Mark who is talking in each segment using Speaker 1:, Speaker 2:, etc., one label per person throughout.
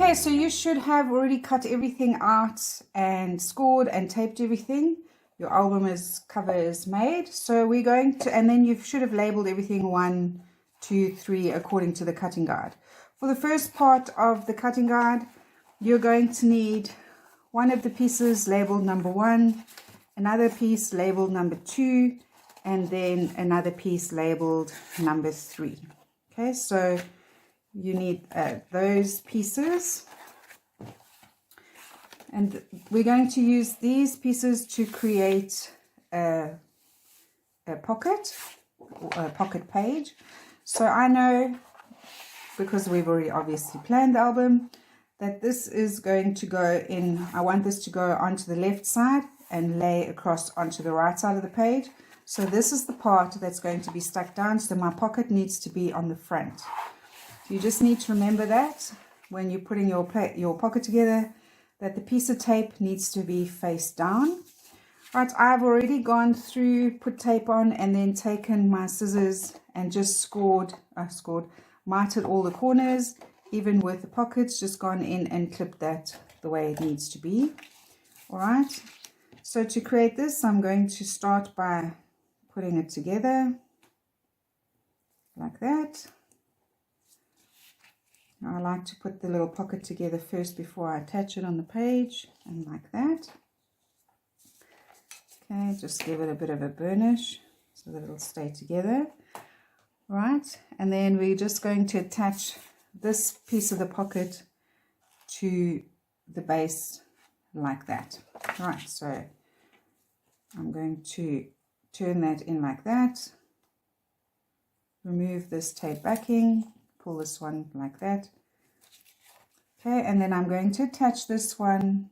Speaker 1: Okay, so you should have already cut everything out and scored and taped everything. Your album cover is made. So we're going to, and then you should have labeled everything 1, 2, 3 according to the cutting guide. For the first part of the cutting guide, you're going to need one of the pieces labeled number 1, another piece labeled number 2, and then another piece labeled number 3. Okay, so you need those pieces, and we're going to use these pieces to create a pocket page. So I know, because we've already obviously planned the album, that this is going to go in. I want this to go onto the left side and lay across onto the right side of the page. So this is the part that's going to be stuck down, so my pocket needs to be on the front. You just need to remember that when you're putting your pocket together, that the piece of tape needs to be face down. Right, I've already gone through, put tape on, and then taken my scissors and just mited all the corners, even with the pockets, just gone in and clipped that the way it needs to be. All right, so to create this, I'm going to start by putting it together like that. I like to put the little pocket together first before I attach it on the page, and like that. Okay, just give it a bit of a burnish so that it'll stay together. Right, and then we're just going to attach this piece of the pocket to the base like that. Right, so I'm going to turn that in like that, remove this tape backing, pull this one like that. Okay, and then I'm going to attach this one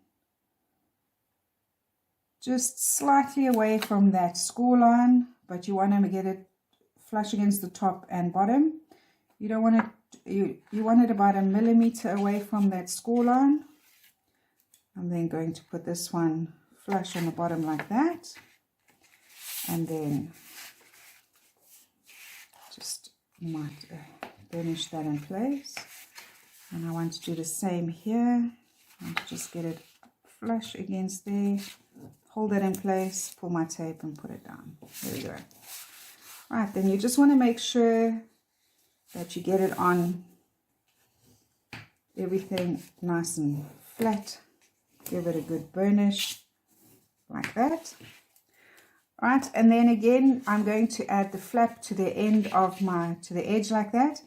Speaker 1: just slightly away from that score line, but you want to get it flush against the top and bottom. You don't want it, you want it about 1 millimeter away from that score line. I'm then going to put this one flush on the bottom like that, and then just might burnish that in place. And I want to do the same here. I want to just get it flush against there, hold that in place, pull my tape and put it down. There we go. Right, then you just want to make sure that you get it on everything nice and flat. Give it a good burnish like that. Right, and then again I'm going to add the flap to the end of to the edge like that,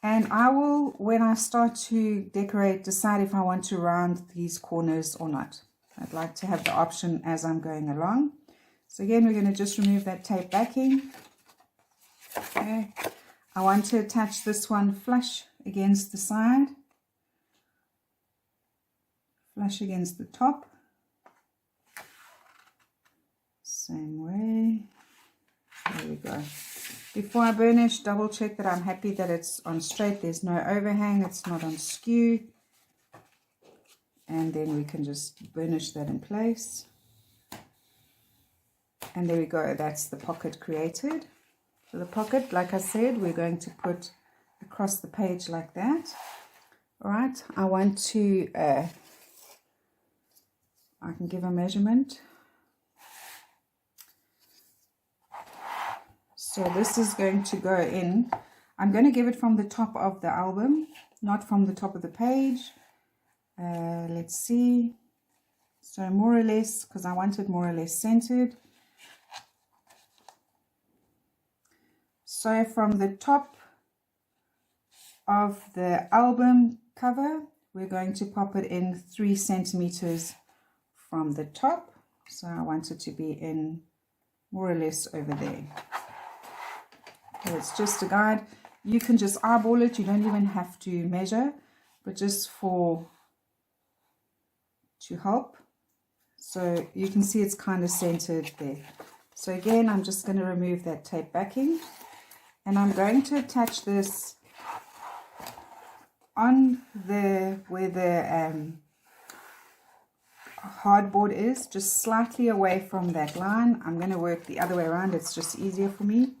Speaker 1: and I will, when I start to decorate, decide if I want to round these corners or not. I'd like to have the option as I'm going along. So again, we're going to just remove that tape backing. Okay, I want to attach this one flush against the side, flush against the top. Same way. There we go. Before I burnish, double check that I'm happy that it's on straight, there's no overhang, it's not on skew, and then we can just burnish that in place. And there we go, that's the pocket created. So the pocket, like I said, we're going to put across the page like that. All right, I want to I can give a measurement. So this is going to go in. I'm going to give it from the top of the album, not from the top of the page. Let's see. So more or less, because I want it more or less centered. So from the top of the album cover, we're going to pop it in 3 centimeters from the top. So I want it to be in more or less over there. Okay, it's just a guide. You can just eyeball it. You don't even have to measure, but just to help. So you can see it's kind of centered there. So again, I'm just going to remove that tape backing, and I'm going to attach this on where the hardboard is, just slightly away from that line. I'm going to work the other way around. It's just easier for me.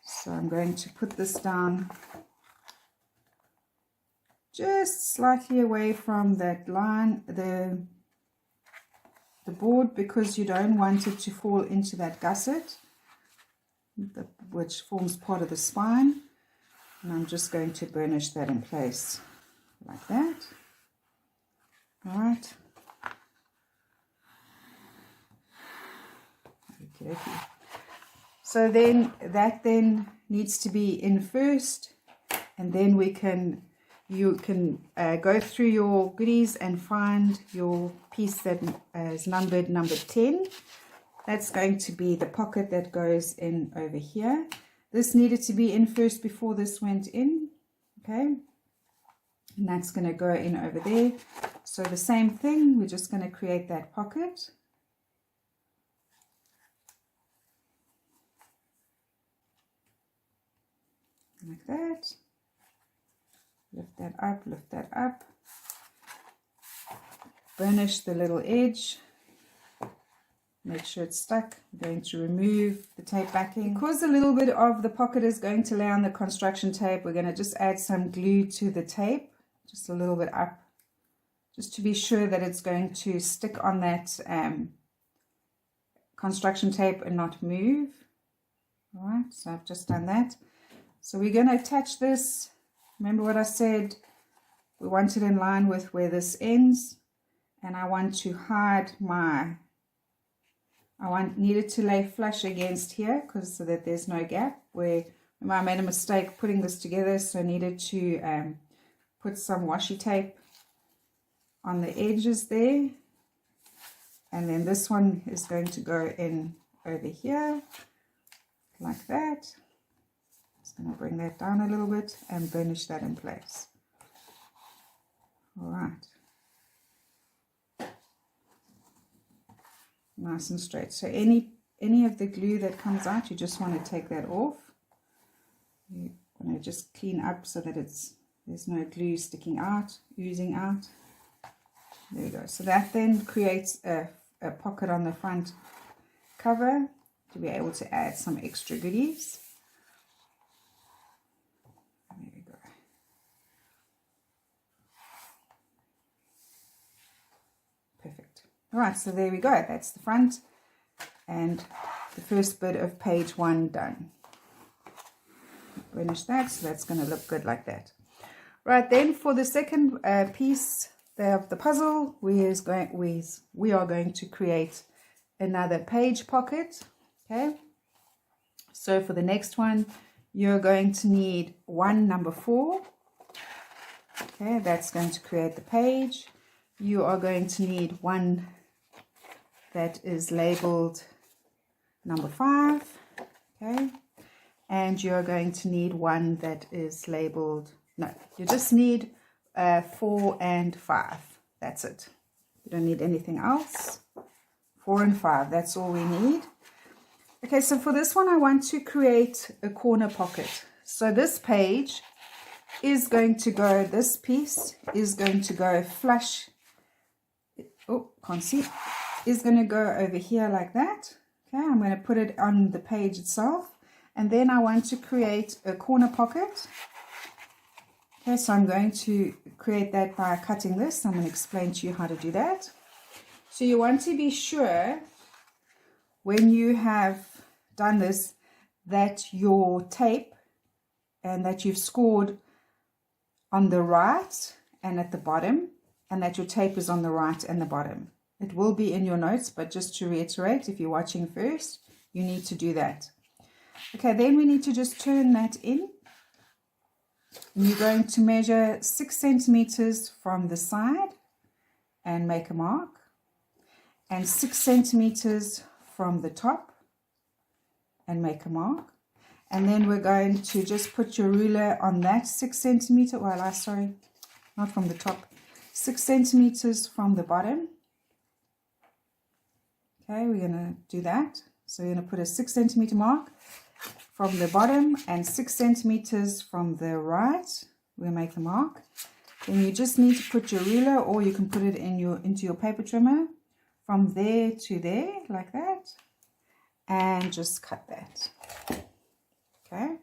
Speaker 1: So I'm going to put this down just slightly away from that line, the board, because you don't want it to fall into that gusset, which forms part of the spine. And I'm just going to burnish that in place like that. All right. Okay. So then that needs to be in first, and then you can go through your goodies and find your piece that is numbered number 10. That's going to be the pocket that goes in over here. This needed to be in first before this went in, okay? And that's going to go in over there. So the same thing, we're just going to create that pocket. Like that. Lift that up, lift that up. Burnish the little edge. Make sure it's stuck. I'm going to remove the tape backing. Because a little bit of the pocket is going to lay on the construction tape, we're going to just add some glue to the tape, just a little bit up, just to be sure that it's going to stick on that construction tape and not move. All right, so I've just done that. So we're going to attach this. Remember what I said? We want it in line with where this ends, and I want to hide need it to lay flush against here, because so that there's no gap. Where I made a mistake putting this together, so I needed to put some washi tape on the edges there, and then this one is going to go in over here like that. Just going to bring that down a little bit and burnish that in place. All right. Nice and straight. So any of the glue that comes out, you just want to take that off. You want to just clean up so that there's no glue sticking out, oozing out. There you go. So that then creates a pocket on the front cover to be able to add some extra goodies. There we go. Perfect. All right, so there we go. That's the front and the first bit of page 1 done. Burnish that, so that's going to look good like that. Right, then for the second piece of the puzzle, we are going to create another page pocket. Okay, so for the next one, you're going to need one number 4. Okay, that's going to create the page. You are going to need one that is labeled number 5, okay, and you're going to need one that is labeled, no, you just need 4 and 5. That's it. You don't need anything else. 4 and 5, that's all we need. Okay, so for this one I want to create a corner pocket. So this page is going to go, this piece is going to go flush, oh, can't see, is going to go over here like that. Okay, I'm going to put it on the page itself, and then I want to create a corner pocket. Okay, so I'm going to create that by cutting this. I'm going to explain to you how to do that. So you want to be sure when you have done this that your tape and that you've scored on the right and at the bottom, and that your tape is on the right and the bottom. It will be in your notes, but just to reiterate, if you're watching first, you need to do that. Okay, then we need to just turn that in. And you're going to measure 6 centimeters from the side and make a mark, and 6 centimeters from the top and make a mark. And then we're going to just put your ruler on that 6 centimeter, well, sorry, not from the top, 6 centimeters from the bottom. Okay, we're going to do that. So we're going to put a 6 centimeter mark from the bottom and 6 centimeters from the right. We'll make the mark. Then you just need to put your ruler, or you can put it in into your paper trimmer, from there to there, like that, and just cut that. Okay.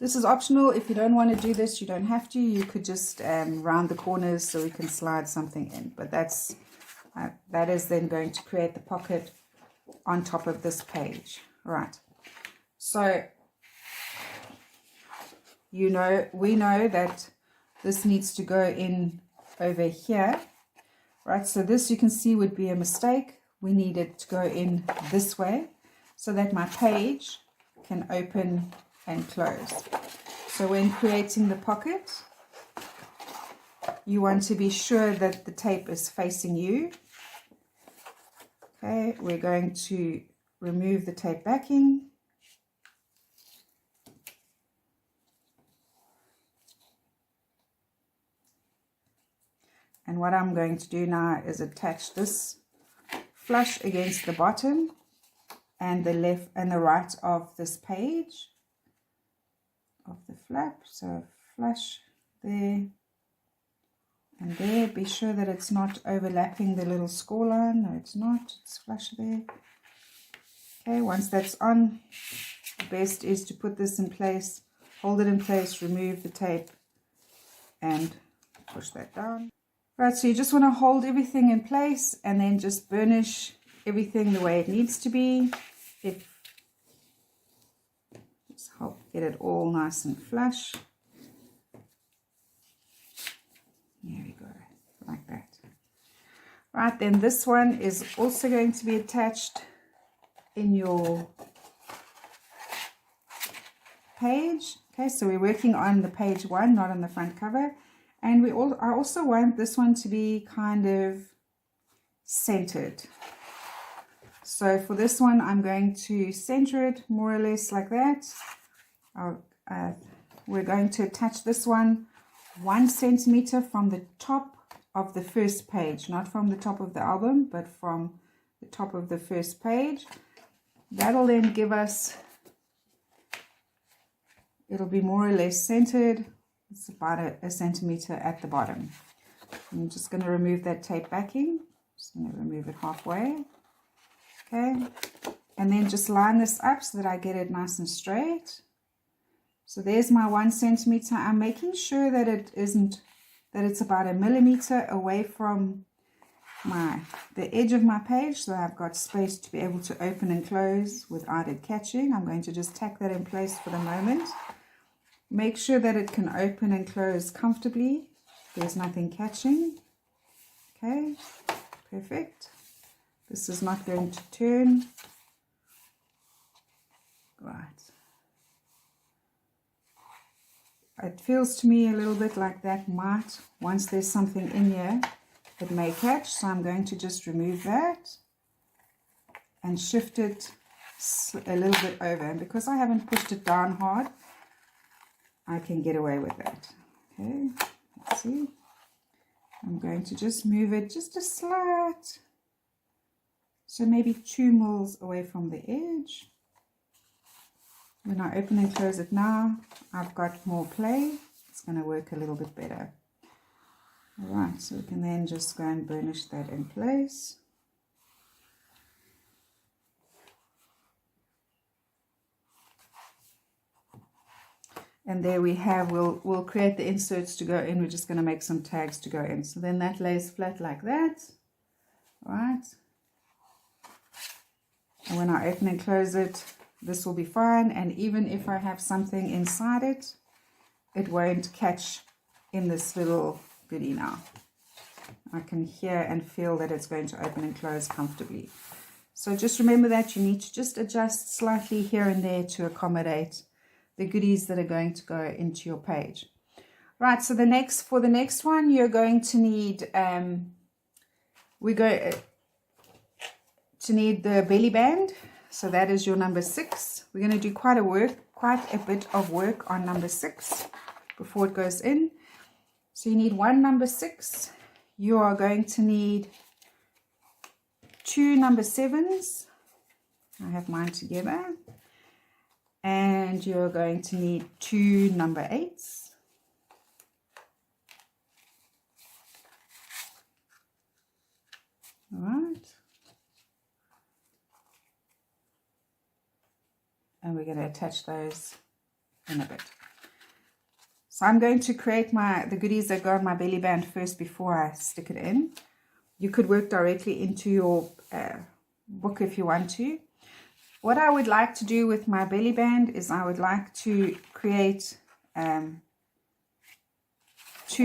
Speaker 1: This is optional. If you don't want to do this, you don't have to. You could just round the corners so we can slide something in. But that is then going to create the pocket on top of this page. Right. So, we know that this needs to go in over here. Right, so this you can see would be a mistake. We need it to go in this way so that my page can open and close. So when creating the pocket, you want to be sure that the tape is facing you. Okay, we're going to remove the tape backing. And what I'm going to do now is attach this flush against the bottom and the left and the right of this page of the flap. So flush there and there. Be sure that it's not overlapping the little score line. No, it's not. It's flush there. Okay, once that's on, the best is to put this in place, hold it in place, remove the tape, and push that down. Right, so you just want to hold everything in place and then just burnish everything the way it needs to be. Just help get it all nice and flush. There we go, like that. Right, then this one is also going to be attached in your page. Okay, so we're working on the page one, not on the front cover. And I also want this one to be kind of centered. So for this one, I'm going to center it more or less like that. We're going to attach this one 1 centimeter from the top of the first page, not from the top of the album, but from the top of the first page. That'll then give us, it'll be more or less centered. It's about a centimeter at the bottom. I'm just going to remove that tape backing. Just going to remove it halfway. Okay. And then just line this up so that I get it nice and straight. So there's my 1 centimeter. I'm making sure that it's about 1 millimeter away from the edge of my page, so I've got space to be able to open and close without it catching. I'm going to just tack that in place for the moment. Make sure that it can open and close comfortably. There's nothing catching. Okay, perfect. This is not going to turn. Right. It feels to me a little bit like that might, once there's something in here, it may catch. So I'm going to just remove that and shift it a little bit over. And because I haven't pushed it down hard, I can get away with that. Okay, let's see. I'm going to just move it just a slight, so maybe 2 mils away from the edge. When I open and close it now, I've got more play. It's going to work a little bit better. Alright, so we can then just go and burnish that in place. And there we have, we'll create the inserts to go in. We're just going to make some tags to go in. So then that lays flat like that. All right. And when I open and close it, this will be fine. And even if I have something inside it, it won't catch in this little goodie now. I can hear and feel that it's going to open and close comfortably. So just remember that you need to just adjust slightly here and there to accommodate the goodies that are going to go into your page. Right, so for the next one, you're going to need need the belly band. So that is your number 6. We're going to do quite a bit of work on number 6 before it goes in. So you need 1 number 6. You are going to need 2 number 7s. I have mine together. And you're going to need 2 number 8s. All right. And we're going to attach those in a bit. So I'm going to create the goodies that go on my belly band first before I stick it in. You could work directly into your book if you want to. What I would like to do with my belly band is I would like to create 2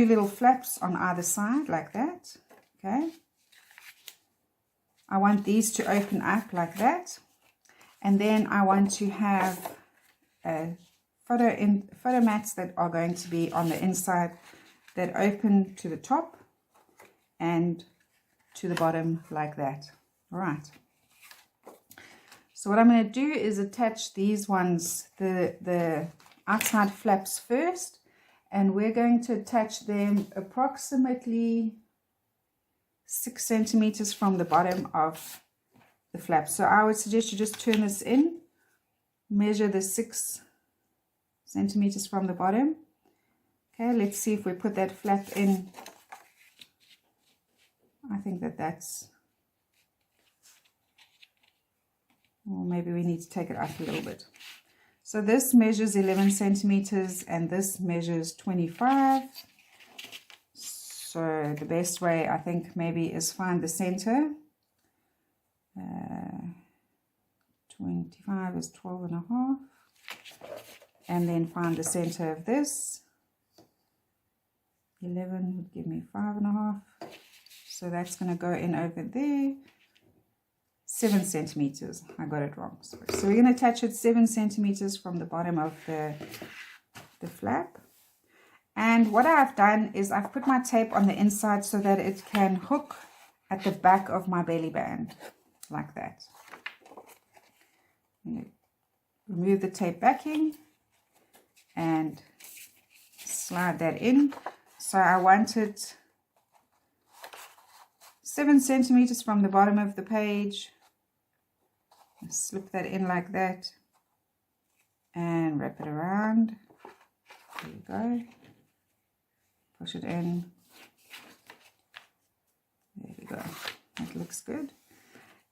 Speaker 1: little flaps on either side like that. Okay. I want these to open up like that. And then I want to have photo mats that are going to be on the inside that open to the top and to the bottom like that. All right. So what I'm going to do is attach these ones, the outside flaps first, and we're going to attach them approximately 6 centimeters from the bottom of the flap. So I would suggest you just turn this in, measure the 6 centimeters from the bottom. Okay, let's see if we put that flap in. I think that's, or maybe we need to take it up a little bit. So this measures 11 centimeters and this measures 25. So the best way, I think, maybe is find the center. 25 is 12 and a half. And then find the center of this. 11 would give me 5 and a half. So that's going to go in over there. 7 centimeters. I got it wrong. Sorry. So we're going to attach it 7 centimeters from the bottom of the flap. And what I've done is I've put my tape on the inside so that it can hook at the back of my belly band like that. Remove the tape backing and slide that in. So I want it 7 centimeters from the bottom of the page. Slip that in like that and wrap it around. There you go. Push it in. There we go. That looks good.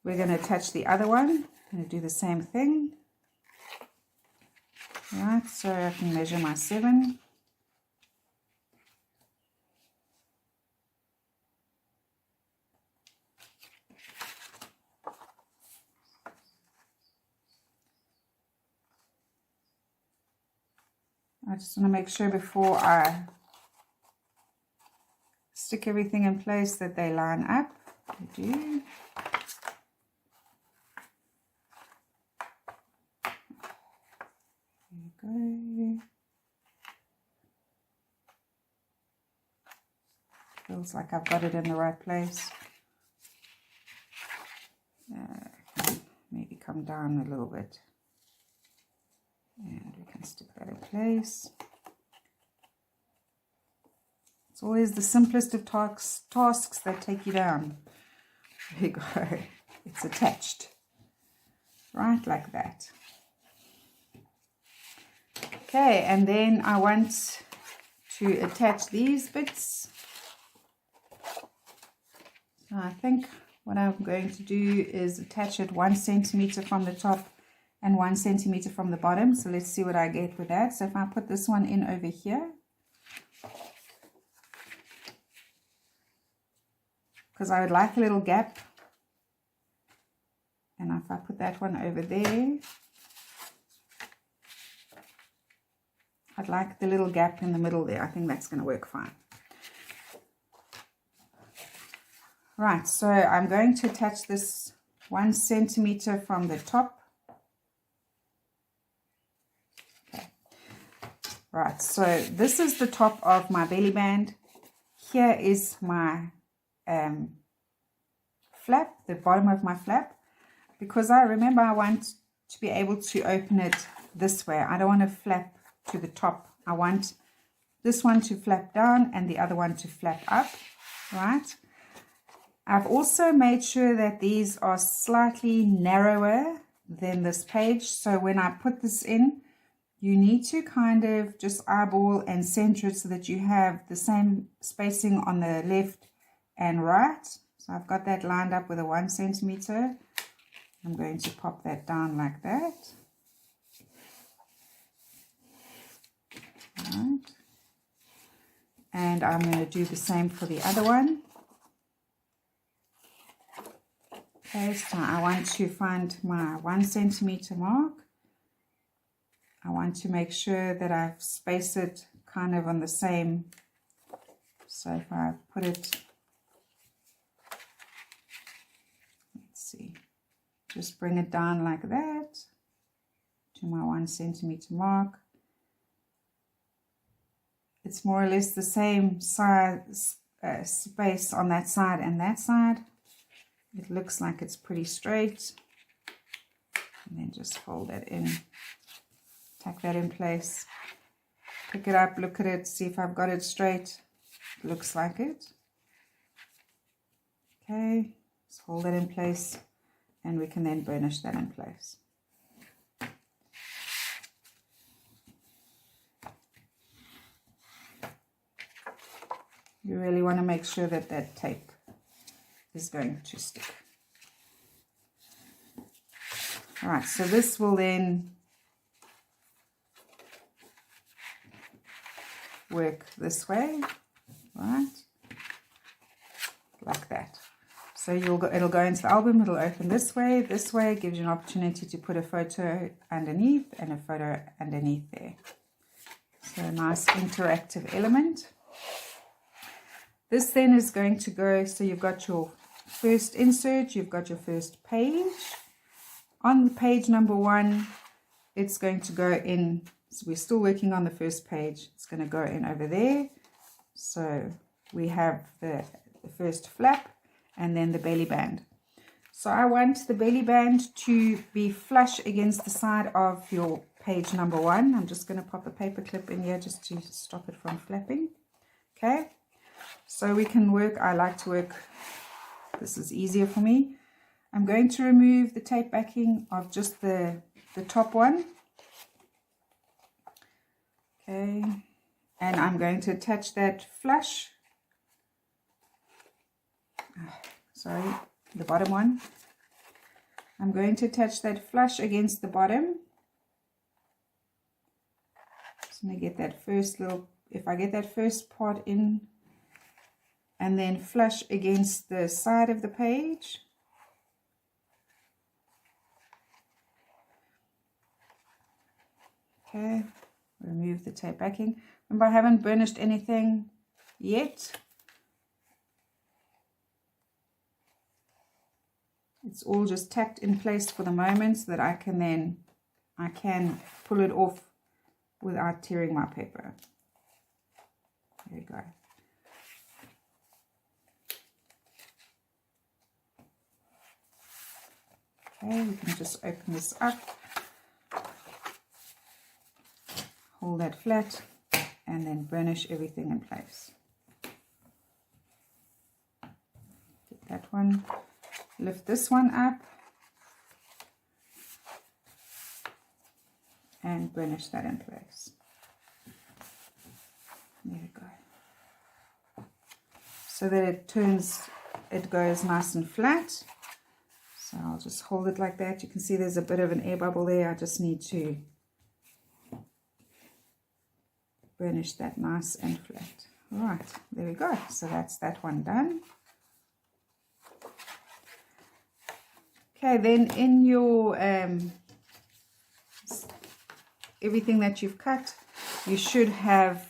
Speaker 1: We're going to attach the other one. I'm going to do the same thing. Right, so I can measure my 7. I just want to make sure before I stick everything in place that they line up. They do. There you go. Feels like I've got it in the right place. Maybe come down a little bit. And we can stick that in place. It's always the simplest of tasks that take you down. There you go. It's attached. Right, like that. Okay, and then I want to attach these bits. So I think what I'm going to do is attach it 1 centimeter from the top and 1 centimeter from the bottom. So let's see what I get with that. So if I put this one in over here, because I would like a little gap, and if I put that one over there, I'd like the little gap in the middle there. I think that's going to work fine. Right, so I'm going to attach this 1 centimeter from the top. Okay. Right, so this is the top of my belly band. Here is my flap, the bottom of my flap, because I want to be able to open it this way. I don't want to flap to the top. I want this one to flap down and the other one to flap up, right? I've also made sure that these are slightly narrower than this page. So when I put this in, you need to kind of just eyeball and center it so that you have the same spacing on the left and right. So I've got that lined up with a 1 centimeter. I'm going to pop that down like that. Right. And I'm going to do the same for the other one. Okay, so I want to find my 1 centimeter mark. I want to make sure that I've spaced it kind of on the same. So if I put it, let's see, just bring it down like that to my 1 centimeter mark. It's more or less the same size space on that side and that side. It looks like it's pretty straight. And then just fold that in, tuck that in place, pick it up, look at it, see if I've got it straight. It looks like it. Okay, just hold that in place, and we can then burnish that in place. You really want to make sure that that tape is going to stick. All right, so this will then work this way, right? Like that. So it'll go into the album, it'll open this way, gives you an opportunity to put a photo underneath and a photo underneath there. So a nice interactive element. This then is going to go, so you've got your first insert, you've got your first page. On page number 1, it's going to go in, so we're still working on the first page. It's going to go in over there. So we have the first flap and then the belly band. So I want the belly band to be flush against the side of your page number 1. I'm just going to pop a paper clip in here just to stop it from flapping. Okay. So we can work, I like to work, this is easier for me. I'm going to remove the tape backing of just the top one. Okay, and I'm going to attach that flush, sorry, the bottom one. I'm going to attach that flush against the bottom. Just going to get that first little, if I get that first part in, and then flush against the side of the page. Okay, remove the tape backing. Remember, I haven't burnished anything yet. It's all just tacked in place for the moment so that I can pull it off without tearing my paper. There you go. Okay, we can just open this up, hold that flat, and then burnish everything in place. Get that one, lift this one up, and burnish that in place. There we go. So that it goes nice and flat. So I'll just hold it like that. You can see there's a bit of an air bubble there. I just need to burnish that nice and flat. All right, there we go. So that's that one done. Okay, then in your everything that you've cut, you should have,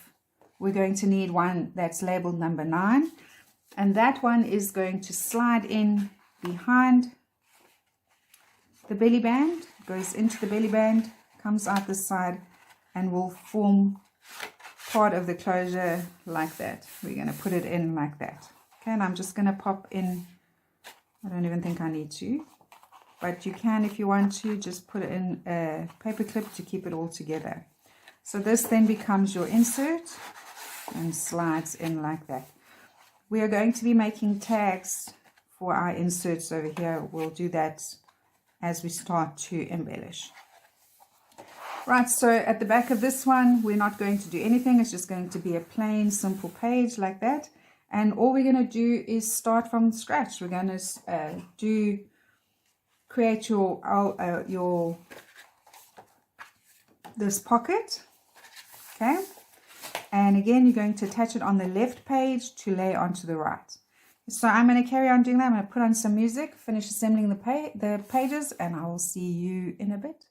Speaker 1: we're going to need one that's labeled number 9, and that one is going to slide in behind the belly band, goes into the belly band, comes out this side, and will form part of the closure like that. We're going to put it in like that. Okay, and I'm just going to pop in, I don't even think I need to, but you can, if you want to, just put it in a paper clip to keep it all together. So this then becomes your insert and slides in like that. We are going to be making tags for our inserts over here. We'll do that as we start to embellish. Right, so at the back of this one, we're not going to do anything. It's just going to be a plain, simple page like that. And all we're going to do is start from scratch. We're going to create your this pocket. Okay, And again, you're going to attach it on the left page to lay onto the right. So I'm going to carry on doing that. I'm going to put on some music, finish assembling the pages, and I will see you in a bit.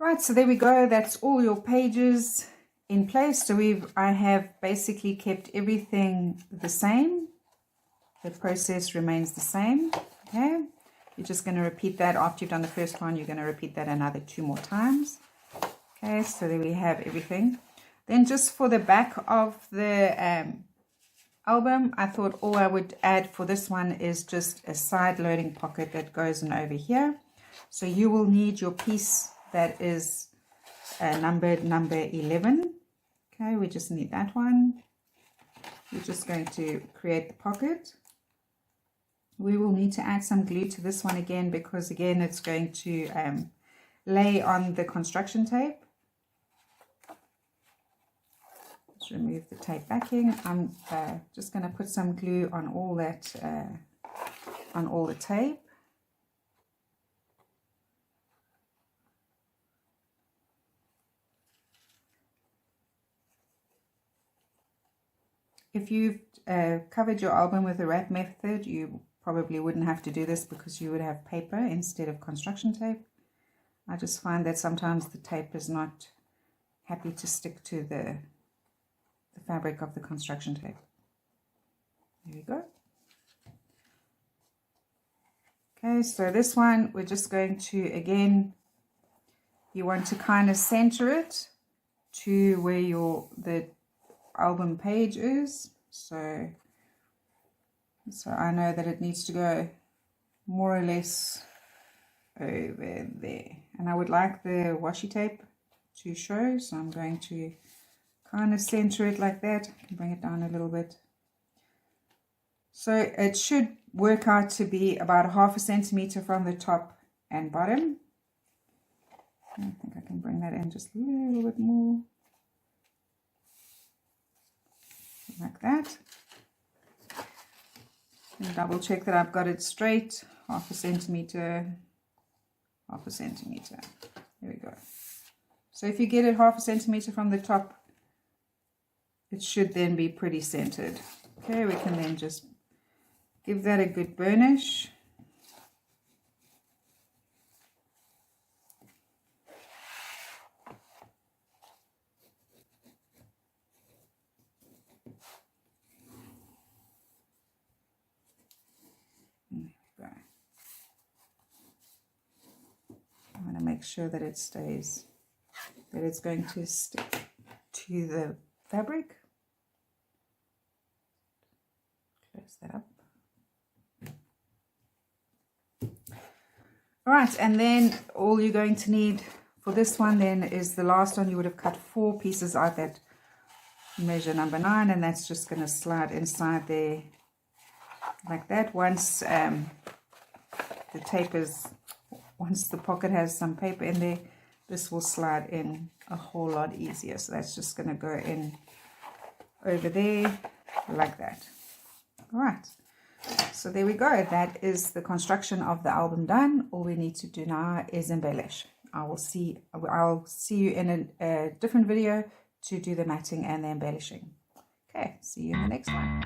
Speaker 1: Right, so there we go. That's all your pages in place. So I have basically kept everything the same. The process remains the same. Okay, you're just going to repeat that after you've done the first one. You're going to repeat that another 2 more times. Okay, so there we have everything. Then just for the back of the album, I thought all I would add for this one is just a side loading pocket that goes in over here. So you will need your piece that is numbered number 11. Okay, we just need that one. We're just going to create the pocket. We will need to add some glue to this one again, because again it's going to lay on the construction tape. Let's remove the tape backing. I'm just going to put some glue on all that, on all the tape. If you've covered your album with the wrap method, you probably wouldn't have to do this because you would have paper instead of construction tape. I just find that sometimes the tape is not happy to stick to the fabric of the construction tape. There we go. Okay, so this one we're just going to, again, you want to kind of center it to where the album page is. So I know that it needs to go more or less over there, and I would like the washi tape to show, so I'm going to kind of center it like that. I can bring it down a little bit. So it should work out to be about 1/2 centimeter from the top and bottom. I think I can bring that in just a little bit more, like that. And double check that I've got it straight. 1/2 centimeter, 1/2 centimeter. There we go. So if you get it 1/2 centimeter from the top, it should then be pretty centered. Okay, we can then just give that a good burnish. I'm going to make sure that it stays, that it's going to stick to the fabric. Close that up. All right, and then all you're going to need for this one then is the last one. You would have cut 4 pieces out that measure number 9, and that's just going to slide inside there like that. Once the tape is, once the pocket has some paper in there, this will slide in a whole lot easier. So that's just going to go in over there like that. All right, so there we go. That is the construction of the album done. All we need to do now is embellish. I'll see you in a different video to do the matting and the embellishing. Okay, see you in the next one.